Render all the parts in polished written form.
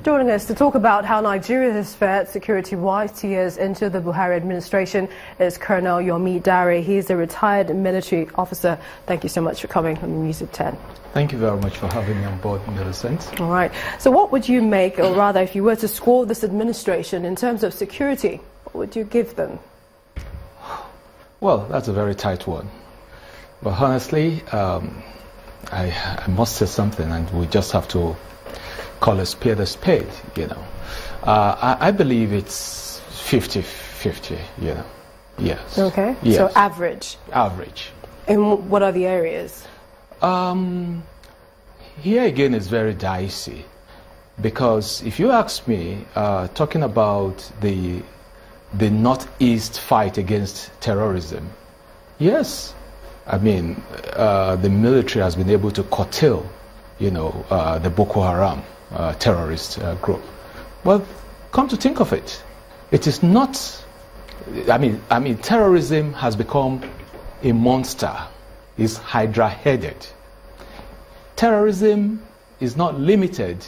Joining us to talk about how Nigeria has fared security-wise 2 years into the Buhari administration is Colonel Yomi Dare. He's a retired military officer. Thank you so much for coming on News at 10. Thank you very much for having me on board, Millicent. All right. So what would you make, or rather, if you were to score this administration in terms of security, what would you give them? Well, that's a very tight one. But honestly, I must say something, and we just have to call a spade, you know. I believe it's 50-50, you know. Yes. Okay. Yes. So average. Average. And what are the areas? Here again is very dicey, because if you ask me, talking about the Northeast fight against terrorism, yes, I mean, the military has been able to curtail, you know, the Boko Haram terrorist group. Well, come to think of it, it is not, I mean, terrorism has become a monster. It's hydra-headed. Terrorism is not limited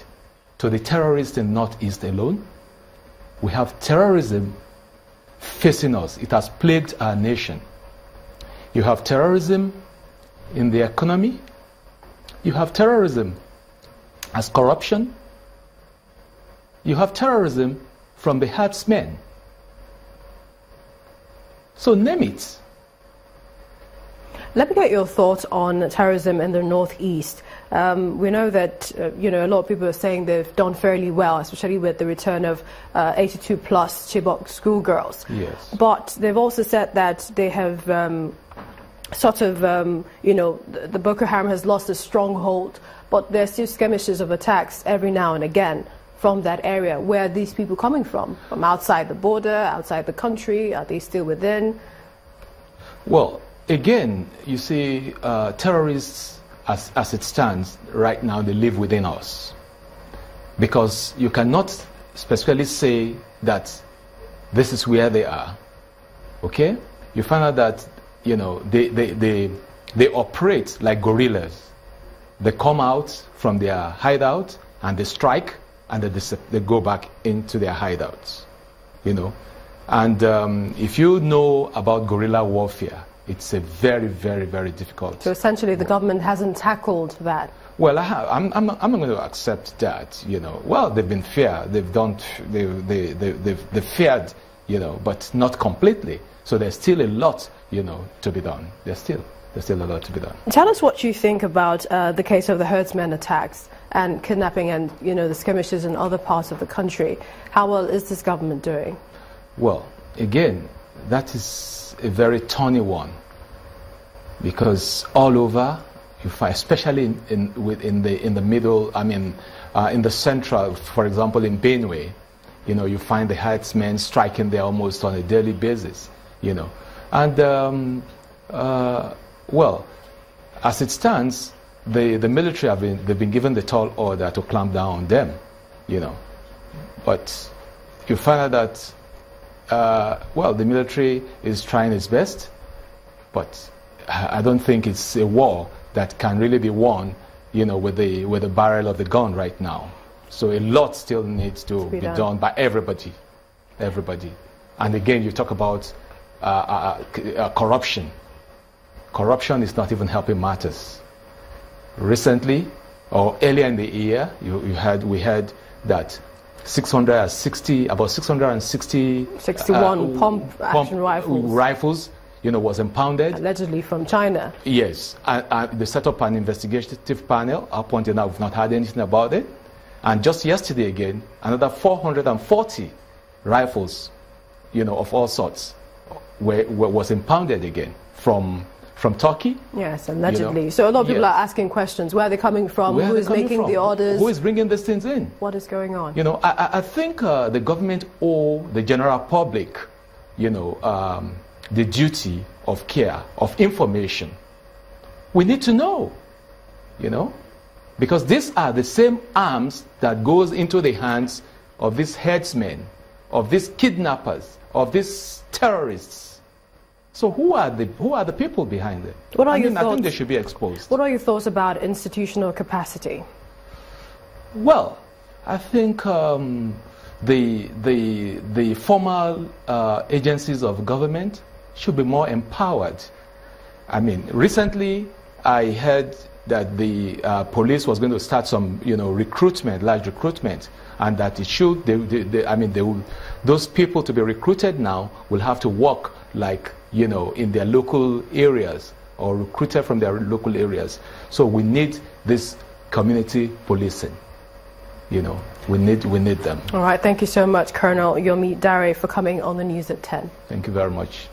to the terrorists in the Northeast alone. We have terrorism facing us. It has plagued our nation. You have terrorism in the economy. You have terrorism as corruption. You have terrorism from the herdsmen. So name it. Let me get your thoughts on terrorism in the Northeast. We know that, you know, a lot of people are saying they've done fairly well, especially with the return of 82-plus Chibok schoolgirls. Yes. But they've also said that they have you know, the Boko Haram has lost a stronghold, but there's still skirmishes of attacks every now and again from that area. Where are these people coming from? From outside the border, outside the country? Are they still within? Well, again, you see, terrorists, as it stands right now, they live within us. Because you cannot specifically say that this is where they are. Okay? You find out that, you know, they operate like guerrillas. They come out from their hideout and they strike, and they go back into their hideouts. You know? And if you know about guerrilla warfare, it's a very, very, very difficult. So essentially, the government hasn't tackled that. Well, I'm not going to accept that. You know, well, they've been fair. They've fared, you know, but not completely. So there's still a lot, you know, to be done. There's still a lot to be done. Tell us what you think about the case of the herdsmen attacks and kidnapping, and you know, the skirmishes in other parts of the country. How well is this government doing? Well, again, that is a very thorny one, because all over you find, especially in the middle, I mean, in the central, for example, in Benue, you know, you find the herdsmen striking there almost on a daily basis, you know, and well, as it stands, the military they've been given the tall order to clamp down on them, you know, but you find out that well, the military is trying its best, but I don't think it's a war that can really be won, you know, with the barrel of the gun right now. So a lot still needs to be done by everybody. And again, you talk about corruption. Corruption is not even helping matters. Recently, or earlier in the year, we heard that 61 pump action rifles, you know, was impounded. Allegedly from China. Yes. They set up an investigative panel. Up until now, we've not heard anything about it. And just yesterday again, another 440 rifles, you know, of all sorts, was impounded again from Turkey. Yes, allegedly. You know? So a lot of people are asking questions. Where are they coming from? Who is making the orders? Who is bringing these things in? What is going on? You know, I think the government owe the general public, you know, the duty of care, of information. We need to know, you know, because these are the same arms that goes into the hands of these herdsmen, of these kidnappers, of these terrorists. So who are the people behind it? What are your thoughts? I think they should be exposed. What are your thoughts about institutional capacity? Well, I think the formal agencies of government should be more empowered. I mean, recently I heard that the police was going to start some, recruitment, large recruitment, and that it should. Those people to be recruited now will have to work like, in their local areas or recruited from their local areas. So we need this community policing. We need them. All right. Thank you so much, Colonel Yomi Dare, for coming on the news at 10. Thank you very much.